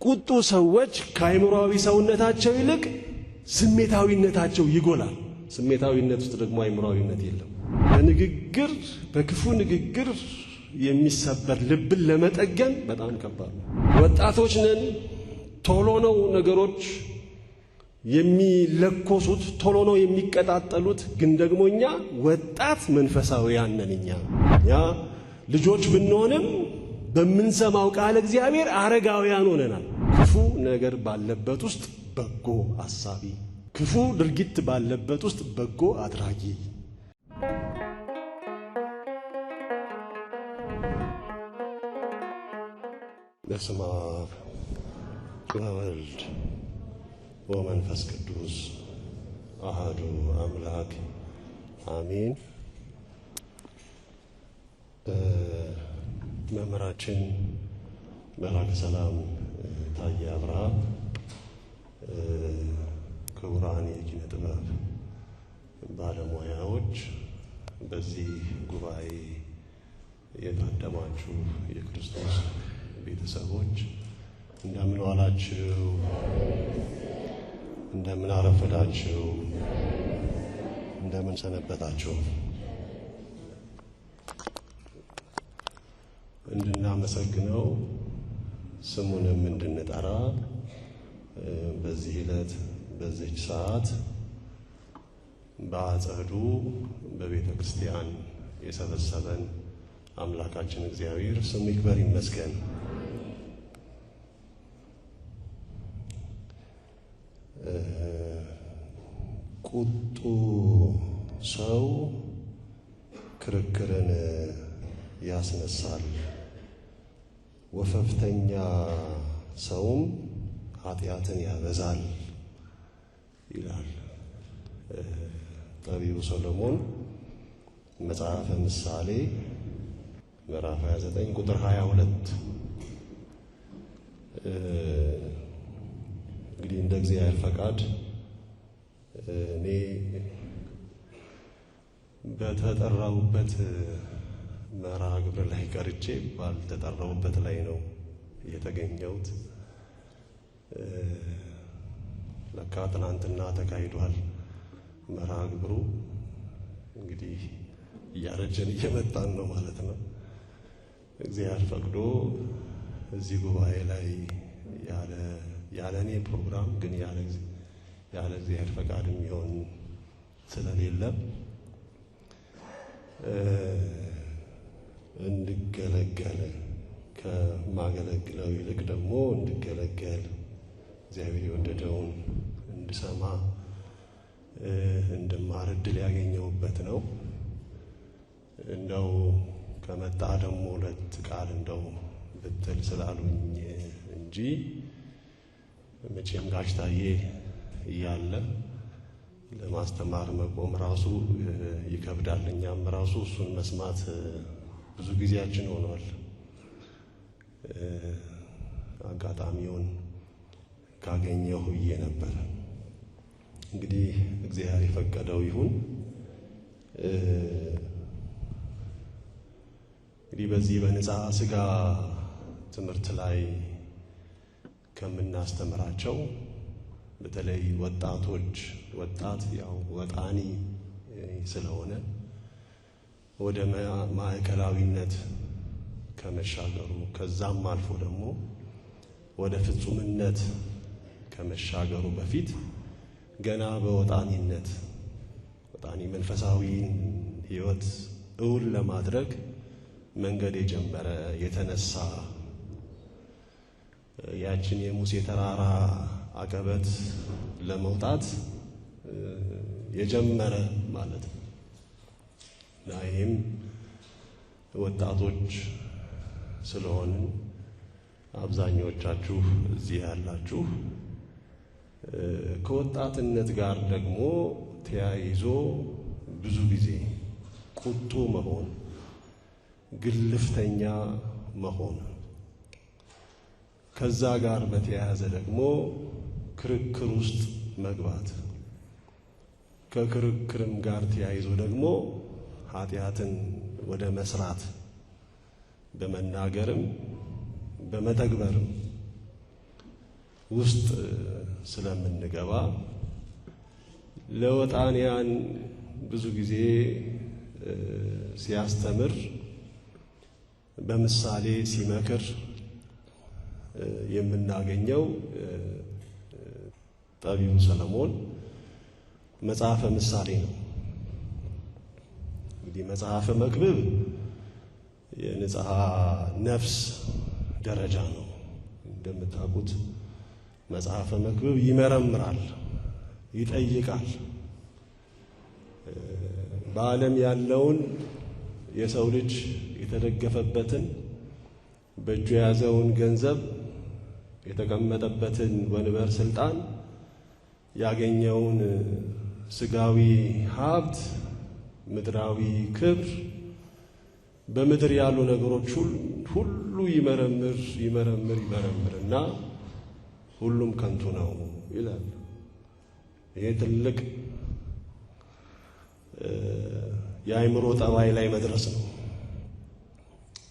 ቁጡ ሰዎች ከአይምሮአዊ ሰውነታቸው ይልቅ ስሜታዊነታቸው ይጎላል። ስሜታዊነት ውስጥ ደግሞ አይምሮአዊነት የለም። በንግግር በክፉ ንግግር የሚሰበር ልብን ለመጠገን በጣም ከባድ ነው። ወጣቶች ነን። ቶሎ ነው ነገሮች የሚለኮሱት፣ ቶሎ ነው የሚቀጣጠሉት። ግን ደግሞ እኛ ወጣት መንፈሳዊያን ነን። እኛ ልጆች ብንሆንም በምንሰማው ቃል እግዚአብሔር አረጋውያን ሆነናል። ክፉ ነገር ባለበት ውስጥ በጎ አሳቢ፣ ክፉ ድርጊት ባለበት ውስጥ በጎ አድራጊ። በስመ አብ ወወልድ ወመንፈስ ቅዱስ አሐዱ አምላክ አሜን። መምህራችን መልአከ ሰላም ታዬ አብርሃ፣ ክቡራን የኪነ ጥበብ ባለሙያዎች፣ በዚህ ጉባኤ የታደማችሁ የክርስቶስ ቤተሰቦች እንደምን ዋላችሁ? እንደምን አረፈዳችሁ? እንደምን ሰነበታችሁ? እንድናመሰግነው ስሙንም እንድንጠራ በዚህ ዕለት በዚህች ሰዓት በአጸዱ በቤተ ክርስቲያን የሰበሰበን አምላካችን እግዚአብሔር ስሙ ይክበር ይመስገን። ቁጡ ሰው ክርክርን ያስነሳል፣ ወፈፍተኛ ሰውም ኃጢአትን ያበዛል ይላል ጠቢቡ ሰሎሞን መጽሐፈ ምሳሌ ምዕራፍ 29 ቁጥር 22። እንግዲህ እንደ እግዚአብሔር ፈቃድ እኔ በተጠራውበት መርሃ ግብር ላይ ቀርቼ ባልተጠራውበት ላይ ነው የተገኘሁት። ለካ ትናንትና ተካሂዷል መርሃ ግብሩ። እንግዲህ እያረጀን እየመጣን ነው ማለት ነው። እግዚአብሔር ፈቅዶ እዚህ ጉባኤ ላይ ያለ እኔ ፕሮግራም ግን ያለ እግዚአብሔር ፈቃድ የሚሆን ስለሌለ እንድገለገል ከማገለግለው ይልቅ ደግሞ እንድገለገል እግዚአብሔር የወደደውን እንድሰማ እንድማር ዕድል ያገኘሁበት ነው። እንደው ከመጣ ደግሞ ሁለት ቃል እንደው ብትል ስላሉኝ እንጂ መቼም ጋሽ ታዬ እያለ ለማስተማር መቆም ራሱ ይከብዳል። እኛም ራሱ እሱን መስማት ብዙ ጊዜያችን ሆኗል። አጋጣሚውን ካገኘሁ ብዬ ነበር። እንግዲህ እግዚአብሔር የፈቀደው ይሁን። እንግዲህ በዚህ በነፃ ሥጋ ትምህርት ላይ ከምናስተምራቸው በተለይ ወጣት ያው ወጣኒ ስለሆነ ወደ ማዕከላዊነት ከመሻገሩ ከዛም አልፎ ደግሞ ወደ ፍጹምነት ከመሻገሩ በፊት ገና በወጣኒ መንፈሳዊ ሕይወት እውን ለማድረግ መንገድ የጀመረ የተነሳ ያችን የሙሴ ተራራ አቀበት ለመውጣት የጀመረ ማለት ነው። እና ይህም ወጣቶች ስለሆንን አብዛኞቻችሁ እዚህ ያላችሁ ከወጣትነት ጋር ደግሞ ተያይዞ ብዙ ጊዜ ቁጡ መሆን፣ ግልፍተኛ መሆን፣ ከዛ ጋር በተያያዘ ደግሞ ክርክር ውስጥ መግባት፣ ከክርክርም ጋር ተያይዞ ደግሞ ኃጢአትን ወደ መስራት በመናገርም በመተግበርም ውስጥ ስለምንገባ ለወጣንያን ብዙ ጊዜ ሲያስተምር በምሳሌ ሲመክር የምናገኘው ጠቢቡ ሰለሞን መጽሐፈ ምሳሌ ነው። እንግዲህ መጽሐፈ መክብብ የንጽሐ ነፍስ ደረጃ ነው። እንደምታውቁት መጽሐፈ መክብብ ይመረምራል፣ ይጠይቃል። በዓለም ያለውን የሰው ልጅ የተደገፈበትን በእጁ የያዘውን ገንዘብ የተቀመጠበትን ወንበር ስልጣን ያገኘውን ስጋዊ ሀብት ምድራዊ ክብር በምድር ያሉ ነገሮች ሁሉ ይመረምርና ሁሉም ከንቱ ነው ይላል። ይሄ ትልቅ የአእምሮ ጠባይ ላይ መድረስ ነው።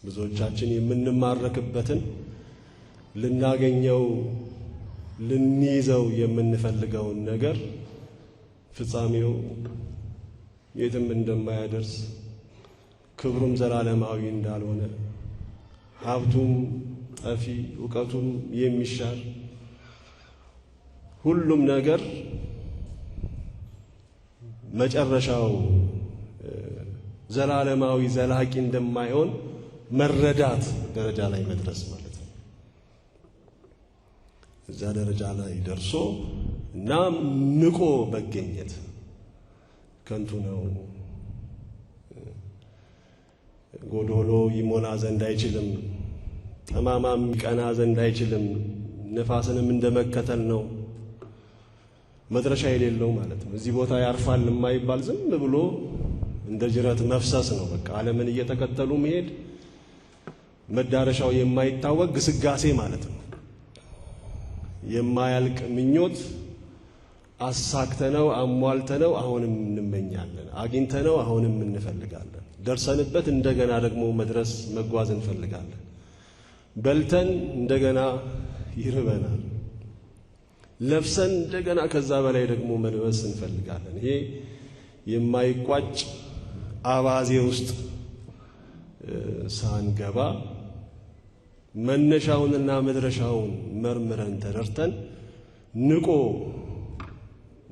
ብዙዎቻችን የምንማረክበትን ልናገኘው ልንይዘው የምንፈልገውን ነገር ፍጻሜው የትም እንደማያደርስ፣ ክብሩም ዘላለማዊ እንዳልሆነ፣ ሀብቱም ጠፊ፣ ዕውቀቱም የሚሻር፣ ሁሉም ነገር መጨረሻው ዘላለማዊ ዘላቂ እንደማይሆን መረዳት ደረጃ ላይ መድረስ ማለት ነው። እዛ ደረጃ ላይ ደርሶ እና ንቆ መገኘት ከንቱ ነው። ጎዶሎ ይሞላ ዘንድ አይችልም፣ ጠማማም ይቀና ዘንድ አይችልም። ነፋስንም እንደመከተል ነው፣ መድረሻ የሌለው ማለት ነው። እዚህ ቦታ ያርፋል የማይባል ዝም ብሎ እንደ ጅረት መፍሰስ ነው። በቃ ዓለምን እየተከተሉ መሄድ፣ መዳረሻው የማይታወቅ ግስጋሴ ማለት ነው። የማያልቅ ምኞት አሳክተነው አሟልተነው አሁንም እንመኛለን፣ አግኝተነው አሁንም እንፈልጋለን፣ ደርሰንበት እንደገና ደግሞ መድረስ መጓዝ እንፈልጋለን። በልተን እንደገና ይርበናል፣ ለብሰን እንደገና ከዛ በላይ ደግሞ መልበስ እንፈልጋለን። ይሄ የማይቋጭ አባዜ ውስጥ ሳንገባ መነሻውንና መድረሻውን መርምረን ተረድተን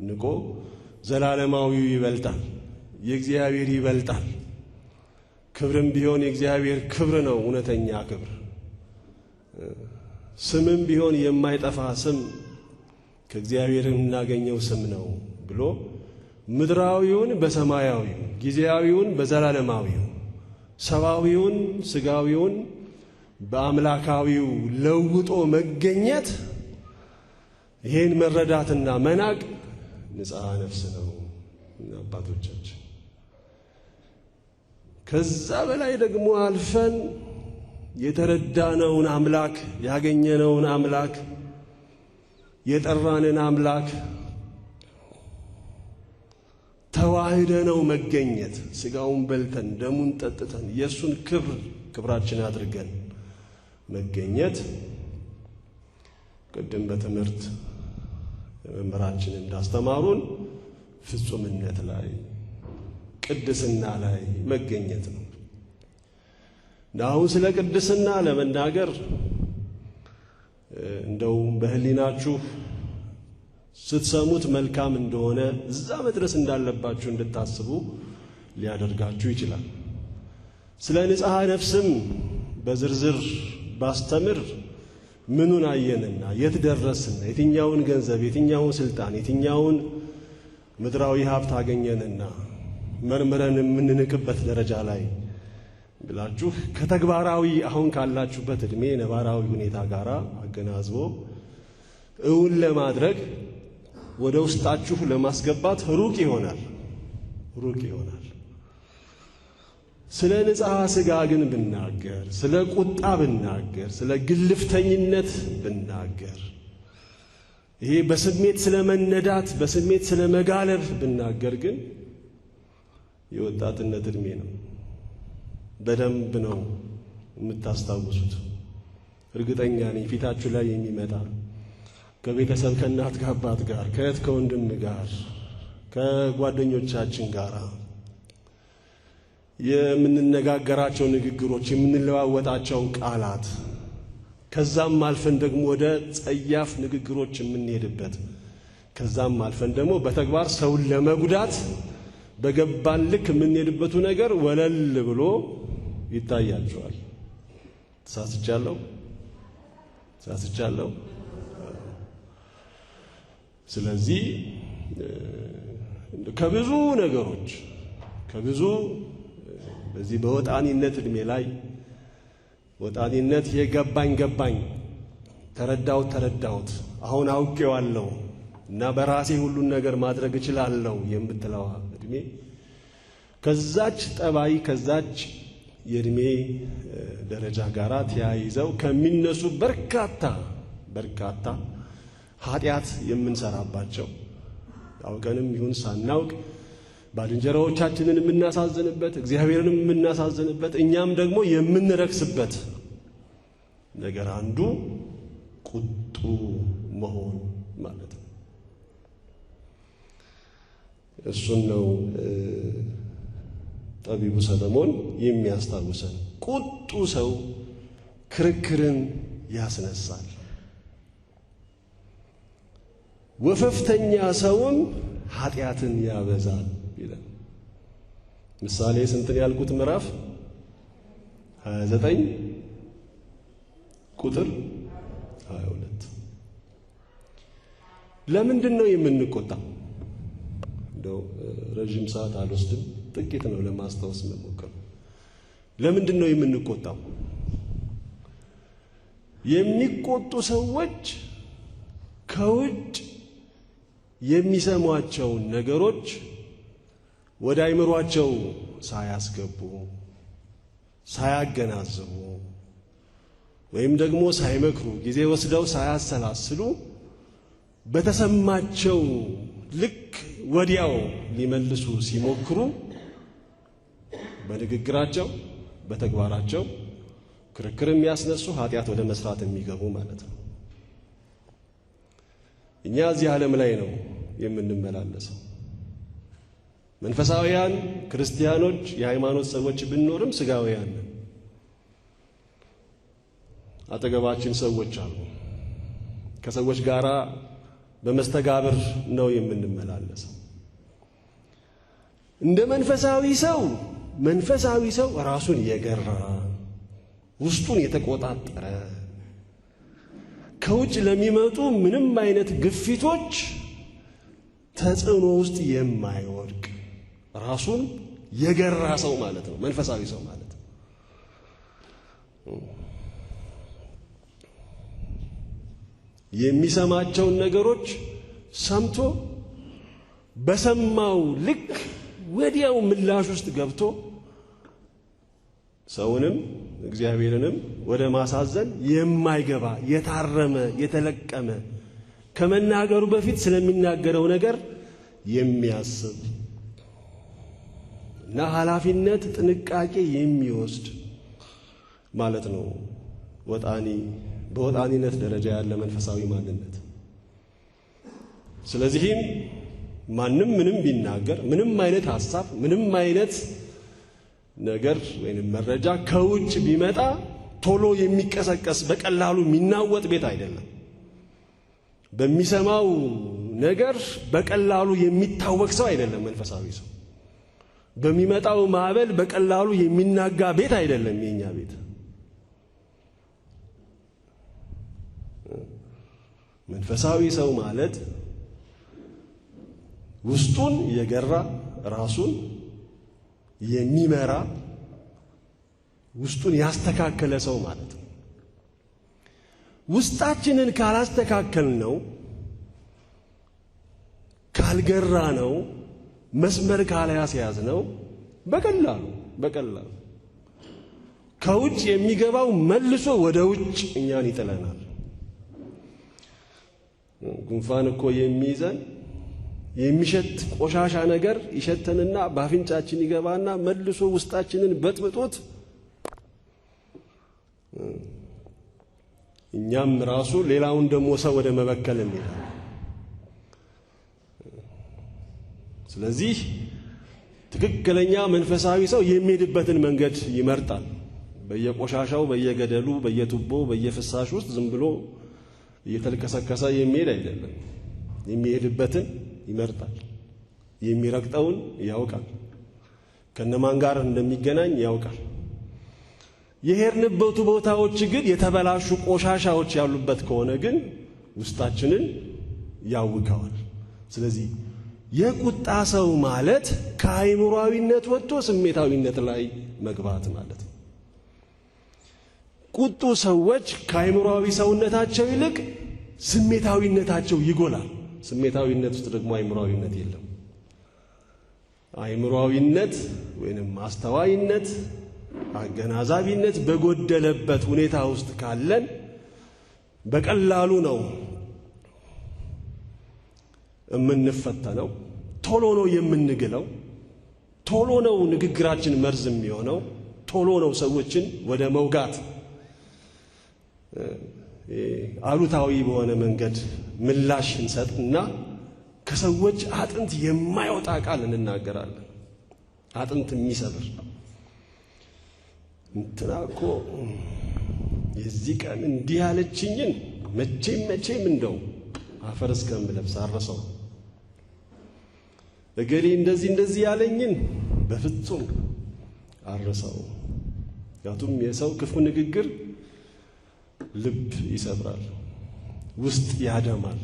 ንቆ ዘላለማዊው ይበልጣል፣ የእግዚአብሔር ይበልጣል። ክብርም ቢሆን የእግዚአብሔር ክብር ነው፣ እውነተኛ ክብር። ስምም ቢሆን የማይጠፋ ስም ከእግዚአብሔር የምናገኘው ስም ነው ብሎ ምድራዊውን በሰማያዊው፣ ጊዜያዊውን በዘላለማዊው፣ ሰብአዊውን ስጋዊውን በአምላካዊው ለውጦ መገኘት፣ ይሄን መረዳትና መናቅ ንጽሐ ነፍስ ነው አባቶቻችን። ከዛ በላይ ደግሞ አልፈን የተረዳነውን አምላክ ያገኘነውን አምላክ የጠራንን አምላክ ተዋህደነው መገኘት፣ ስጋውን በልተን ደሙን ጠጥተን የእሱን ክብራችን አድርገን መገኘት ቅድም በትምህርት መምህራችን እንዳስተማሩን ፍጹምነት ላይ ቅድስና ላይ መገኘት ነው። አሁን ስለ ቅድስና ለመናገር እንደው በህሊናችሁ ስትሰሙት መልካም እንደሆነ እዛ መድረስ እንዳለባችሁ እንድታስቡ ሊያደርጋችሁ ይችላል። ስለ ንጽሐ ነፍስም በዝርዝር ባስተምር ምኑን አየንና የት ደረስና የትኛውን ገንዘብ የትኛውን ስልጣን የትኛውን ምድራዊ ሀብት አገኘንና መርምረን የምንንቅበት ደረጃ ላይ ብላችሁ ከተግባራዊ አሁን ካላችሁበት እድሜ ነባራዊ ሁኔታ ጋር አገናዝቦ እውን ለማድረግ ወደ ውስጣችሁ ለማስገባት ሩቅ ይሆናል። ስለ ንጽሐ ሥጋ ግን ብናገር፣ ስለ ቁጣ ብናገር፣ ስለ ግልፍተኝነት ብናገር፣ ይሄ በስሜት ስለ መነዳት በስሜት ስለ መጋለብ ብናገር ግን የወጣትነት እድሜ ነው። በደንብ ነው የምታስታውሱት። እርግጠኛ ነኝ ፊታችሁ ላይ የሚመጣ ከቤተሰብ ከእናት ከአባት ጋር ከእህት ከወንድም ጋር ከጓደኞቻችን ጋር የምንነጋገራቸው ንግግሮች የምንለዋወጣቸው ቃላት ከዛም አልፈን ደግሞ ወደ ጸያፍ ንግግሮች የምንሄድበት ከዛም አልፈን ደግሞ በተግባር ሰውን ለመጉዳት በገባን ልክ የምንሄድበቱ ነገር ወለል ብሎ ይታያቸዋል። ተሳስቻለሁ። ስለዚህ ከብዙ ነገሮች በዚህ በወጣኒነት እድሜ ላይ ወጣኒነት የገባኝ ተረዳሁት አሁን አውቄዋለሁ እና በራሴ ሁሉን ነገር ማድረግ እችላለሁ የምትለው እድሜ ከዛች ጠባይ ከዛች የእድሜ ደረጃ ጋር ተያይዘው ከሚነሱ በርካታ ኃጢአት የምንሰራባቸው አውቀንም ይሁን ሳናውቅ ባልንጀራዎቻችንን የምናሳዝንበት እግዚአብሔርንም የምናሳዝንበት እኛም ደግሞ የምንረክስበት ነገር አንዱ ቁጡ መሆን ማለት ነው። እሱን ነው ጠቢቡ ሰለሞን የሚያስታውሰን። ቁጡ ሰው ክርክርን ያስነሳል፣ ወፈፍተኛ ሰውም ኃጢአትን ያበዛል ይላል። ምሳሌ ስንትን ያልኩት ምዕራፍ 29 ቁጥር 22። ለምንድን ነው የምንቆጣው? እንደው ረጅም ሰዓት አልወስድም፣ ጥቂት ነው ለማስታወስ መሞከር። ለምንድን ነው የምንቆጣው? የሚቆጡ ሰዎች ከውጭ የሚሰሟቸውን ነገሮች ወደ አይምሯቸው ሳያስገቡ ሳያገናዝቡ ወይም ደግሞ ሳይመክሩ ጊዜ ወስደው ሳያሰላስሉ በተሰማቸው ልክ ወዲያው ሊመልሱ ሲሞክሩ በንግግራቸው በተግባራቸው ክርክር የሚያስነሱ ኃጢአት ወደ መስራት የሚገቡ ማለት ነው። እኛ እዚህ ዓለም ላይ ነው የምንመላለሰው። መንፈሳውያን ክርስቲያኖች የሃይማኖት ሰዎች ብንኖርም ስጋውያን ነን። አጠገባችን ሰዎች አሉ። ከሰዎች ጋራ በመስተጋብር ነው የምንመላለሰው። እንደ መንፈሳዊ ሰው ራሱን የገራ ውስጡን የተቆጣጠረ ከውጭ ለሚመጡ ምንም አይነት ግፊቶች ተጽዕኖ ውስጥ የማይወድቅ ራሱን የገራ ሰው ማለት ነው መንፈሳዊ ሰው ማለት ነው። የሚሰማቸውን ነገሮች ሰምቶ በሰማው ልክ ወዲያው ምላሽ ውስጥ ገብቶ ሰውንም እግዚአብሔርንም ወደ ማሳዘን የማይገባ የታረመ የተለቀመ ከመናገሩ በፊት ስለሚናገረው ነገር የሚያስብ እና ኃላፊነት ጥንቃቄ የሚወስድ ማለት ነው በወጣኒነት ደረጃ ያለ መንፈሳዊ ማንነት። ስለዚህም ማንም ምንም ቢናገር ምንም አይነት ሐሳብ ምንም አይነት ነገር ወይንም መረጃ ከውጭ ቢመጣ ቶሎ የሚቀሰቀስ በቀላሉ የሚናወጥ ቤት አይደለም። በሚሰማው ነገር በቀላሉ የሚታወቅ ሰው አይደለም መንፈሳዊ ሰው። በሚመጣው ማዕበል በቀላሉ የሚናጋ ቤት አይደለም የኛ ቤት። መንፈሳዊ ሰው ማለት ውስጡን የገራ ራሱን የሚመራ ውስጡን ያስተካከለ ሰው ማለት ነው። ውስጣችንን ካላስተካከልነው ካልገራ ነው መስመር ካላያስያዝነው በቀላሉ ከውጭ የሚገባው መልሶ ወደ ውጭ እኛን ይጥለናል። ጉንፋን እኮ የሚይዘን የሚሸት ቆሻሻ ነገር ይሸተንና በአፍንጫችን ይገባና መልሶ ውስጣችንን በጥብጦት እኛ እኛም ራሱ ሌላውን ደሞ ሰው ወደ መበከል እንሄዳለን። ስለዚህ ትክክለኛ መንፈሳዊ ሰው የሚሄድበትን መንገድ ይመርጣል። በየቆሻሻው በየገደሉ በየቱቦ በየፍሳሽ ውስጥ ዝም ብሎ እየተልከሰከሰ የሚሄድ አይደለም። የሚሄድበትን ይመርጣል። የሚረግጠውን ያውቃል። ከነማን ጋር እንደሚገናኝ ያውቃል። የሄድንበት ቦታዎች ግን የተበላሹ ቆሻሻዎች ያሉበት ከሆነ ግን ውስጣችንን ያውከዋል። ስለዚህ የቁጣ ሰው ማለት ከአይምሮአዊነት ወጥቶ ስሜታዊነት ላይ መግባት ማለት ነው። ቁጡ ሰዎች ከአይምሮአዊ ሰውነታቸው ይልቅ ስሜታዊነታቸው ይጎላል። ስሜታዊነት ውስጥ ደግሞ አይምሮአዊነት የለም። አይምሮአዊነት ወይንም አስተዋይነት አገናዛቢነት በጎደለበት ሁኔታ ውስጥ ካለን በቀላሉ ነው የምንፈተነው። ቶሎ ነው የምንግለው። ቶሎ ነው ንግግራችን መርዝ የሚሆነው። ቶሎ ነው ሰዎችን ወደ መውጋት አሉታዊ በሆነ መንገድ ምላሽ እንሰጥና ከሰዎች አጥንት የማይወጣ ቃል እንናገራለን። አጥንት የሚሰብር እንትናኮ የዚህ ቀን እንዲህ ያለችኝን መቼም እንደው አፈር እስከምለብስ አረሰው። እገሌ እንደዚህ ያለኝን በፍጹም አረሰው። ያቱም የሰው ክፉ ንግግር ልብ ይሰብራል፣ ውስጥ ያደማል፣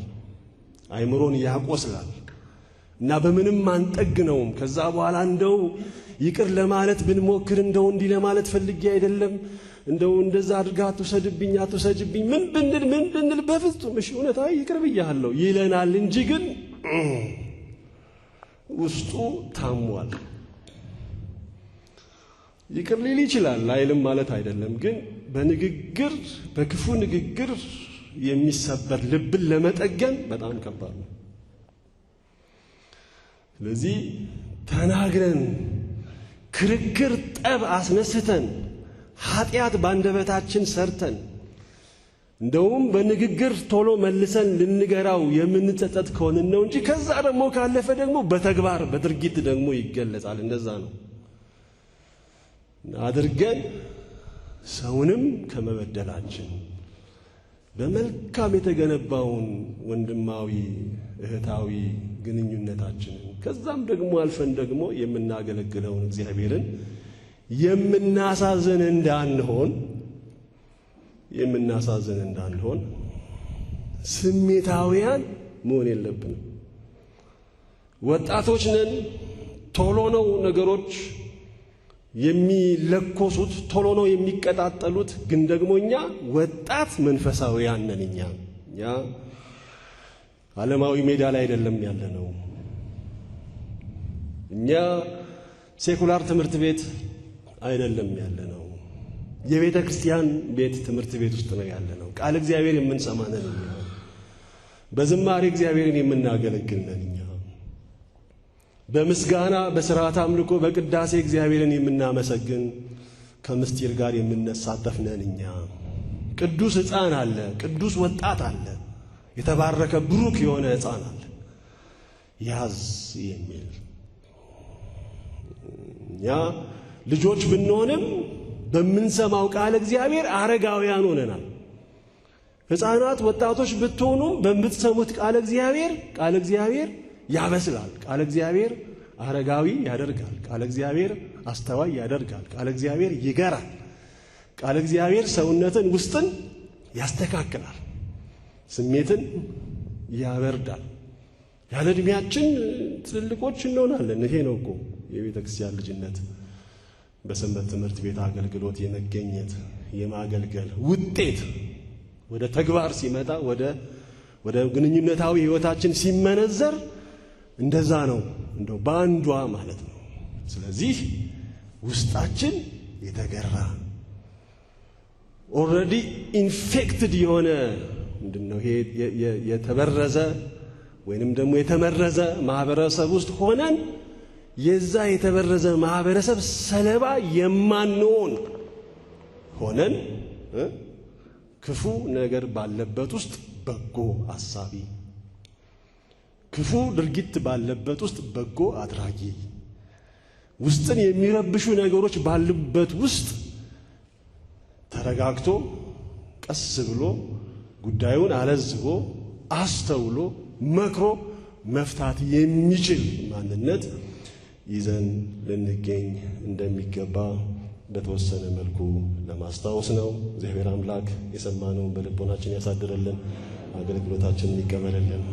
አይምሮን ያቆስላል እና በምንም አንጠግነውም። ከዛ በኋላ እንደው ይቅር ለማለት ብንሞክር እንደው እንዲህ ለማለት ፈልጌ አይደለም፣ እንደው እንደዛ አድርጋ አትውሰጅብኝ ምን ብንል በፍጹም እሺ እውነታ ይቅር ብያለሁ ይለናል እንጂ ግን ውስጡ ታሟል። ይቅር ሊል ይችላል አይልም ማለት አይደለም፣ ግን በንግግር በክፉ ንግግር የሚሰበር ልብን ለመጠገን በጣም ከባድ ነው። ስለዚህ ተናግረን ክርክር ጠብ አስነስተን ኃጢአት ባንደበታችን ሰርተን እንደውም በንግግር ቶሎ መልሰን ልንገራው የምንጸጸት ከሆነ ነው እንጂ ከዛ ደግሞ ካለፈ ደግሞ በተግባር በድርጊት ደግሞ ይገለጻል። እንደዛ ነው አድርገን ሰውንም ከመበደላችን በመልካም የተገነባውን ወንድማዊ እህታዊ ግንኙነታችንን ከዛም ደግሞ አልፈን ደግሞ የምናገለግለውን እግዚአብሔርን የምናሳዝን እንዳንሆን ስሜታውያን መሆን የለብንም። ወጣቶች ነን። ቶሎ ነው ነገሮች የሚለኮሱት፣ ቶሎ ነው የሚቀጣጠሉት። ግን ደግሞ እኛ ወጣት መንፈሳውያን ነን። እኛ ዓለማዊ ሜዳ ላይ አይደለም ያለነው። እኛ ሴኩላር ትምህርት ቤት አይደለም ያለነው። የቤተ ክርስቲያን ቤት ትምህርት ቤት ውስጥ ነው ያለነው። ቃል እግዚአብሔር የምንሰማ ነን። በዝማሬ እግዚአብሔርን የምናገለግል ነን። በምስጋና በሥርዓተ አምልኮ በቅዳሴ እግዚአብሔርን የምናመሰግን ከምስጢር ጋር የምንሳተፍ ነን። ቅዱስ ሕፃን አለ፣ ቅዱስ ወጣት አለ፣ የተባረከ ብሩክ የሆነ ሕፃን አለ ያዝ የሚል። እኛ ልጆች ብንሆንም በምንሰማው ቃል እግዚአብሔር አረጋውያን ሆነናል። ሕፃናት ወጣቶች ብትሆኑም በምትሰሙት ቃል እግዚአብሔር ያበስላል። ቃል እግዚአብሔር አረጋዊ ያደርጋል። ቃል እግዚአብሔር አስተዋይ ያደርጋል። ቃል እግዚአብሔር ይገራል። ቃል እግዚአብሔር ሰውነትን ውስጥን ያስተካክላል፣ ስሜትን ያበርዳል። ያለ ዕድሜያችን ትልልቆች እንሆናለን። ይሄ ነው እኮ የቤተ ክርስቲያን ልጅነት። በሰንበት ትምህርት ቤት አገልግሎት የመገኘት የማገልገል ውጤት ወደ ተግባር ሲመጣ ወደ ግንኙነታዊ ሕይወታችን ሲመነዘር እንደዛ ነው፣ እንደው ባንዷ ማለት ነው። ስለዚህ ውስጣችን የተገራ ኦልሬዲ ኢንፌክትድ የሆነ ምንድነው ይሄ የተበረዘ ወይንም ደግሞ የተመረዘ ማህበረሰብ ውስጥ ሆነን የዛ የተበረዘ ማህበረሰብ ሰለባ የማንሆን ሆነን ክፉ ነገር ባለበት ውስጥ በጎ አሳቢ፣ ክፉ ድርጊት ባለበት ውስጥ በጎ አድራጊ፣ ውስጥን የሚረብሹ ነገሮች ባሉበት ውስጥ ተረጋግቶ ቀስ ብሎ ጉዳዩን አለዝቦ አስተውሎ መክሮ መፍታት የሚችል ማንነት ይዘን ልንገኝ እንደሚገባ በተወሰነ መልኩ ለማስታወስ ነው። እግዚአብሔር አምላክ የሰማነውን በልቦናችን ያሳድርልን፣ አገልግሎታችንን ይቀበልልን።